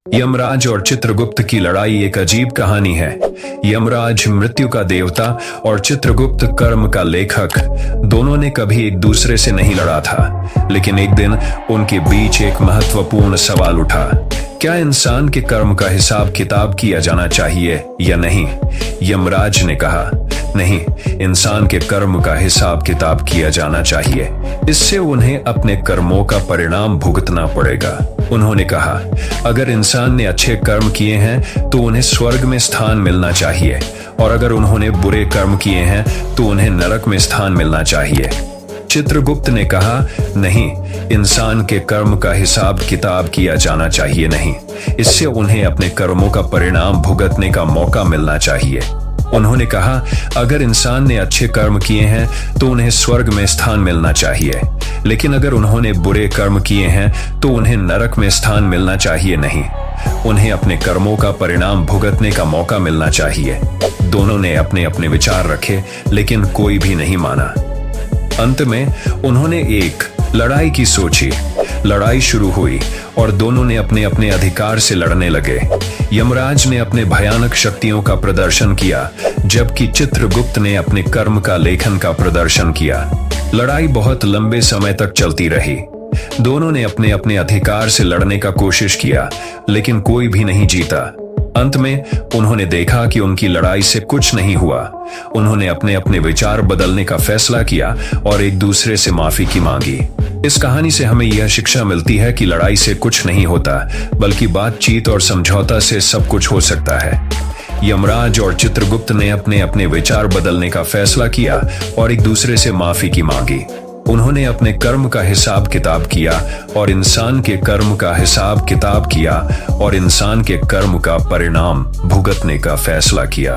यमराज और चित्रगुप्त की लड़ाई एक अजीब कहानी है। यमराज मृत्यु का देवता और चित्रगुप्त कर्म का लेखक, दोनों ने कभी एक दूसरे से नहीं लड़ा था, लेकिन एक दिन उनके बीच एक महत्वपूर्ण सवाल उठा। क्या इंसान के कर्म का हिसाब किताब किया जाना चाहिए या नहीं? यमराज ने कहा, नहीं, इंसान के कर्म का हिसाब किताब किया जाना चाहिए। इससे उन्हें अपने कर्मों का परिणाम भुगतना पड़ेगा। उन्होंने कहा, अगर इंसान ने अच्छे कर्म किए हैं तो उन्हें स्वर्ग में स्थान मिलना चाहिए, और अगर उन्होंने बुरे कर्म किए हैं तो उन्हें नरक में स्थान मिलना चाहिए। चित्रगुप्त ने कहा, नहीं, इंसान के कर्म का हिसाब किताब किया जाना चाहिए नहीं। इससे उन्हें अपने कर्मों का परिणाम भुगतने का मौका मिलना चाहिए। उन्होंने कहा, अगर इंसान ने अच्छे कर्म किए हैं तो उन्हें स्वर्ग में स्थान मिलना चाहिए, लेकिन अगर उन्होंने बुरे कर्म किए हैं तो उन्हें नरक में स्थान मिलना चाहिए नहीं। उन्हें अपने कर्मों का परिणाम भुगतने का मौका मिलना चाहिए। दोनों ने अपने अपने विचार रखे, लेकिन कोई भी नहीं माना। अंत में उन्होंने एक लड़ाई की सोची। लड़ाई शुरू हुई और दोनों ने अपने अपने अधिकार से लड़ने लगे। यमराज ने अपने भयानक शक्तियों का प्रदर्शन किया, जबकि चित्रगुप्त ने अपने कर्म का लेखन का प्रदर्शन किया। लड़ाई बहुत लंबे समय तक चलती रही। दोनों ने अपने अपने अधिकार से लड़ने का कोशिश किया, लेकिन कोई भी नहीं जीता। अंत में उन्होंने देखा कि उनकी लड़ाई से कुछ नहीं हुआ। उन्होंने अपने अपने विचार बदलने का फैसला किया और एक दूसरे से माफी की मांगी। इस कहानी से हमें यह शिक्षा मिलती है कि लड़ाई से कुछ नहीं होता, बल्कि बातचीत और समझौता से सब कुछ हो सकता है। यमराज और चित्रगुप्त ने अपने अपने विचार बदलने का फैसला किया और एक दूसरे से माफी की मांगी। उन्होंने अपने कर्म का हिसाब किताब किया और इंसान के कर्म का हिसाब किताब किया और इंसान के कर्म का परिणाम भुगतने का फैसला किया।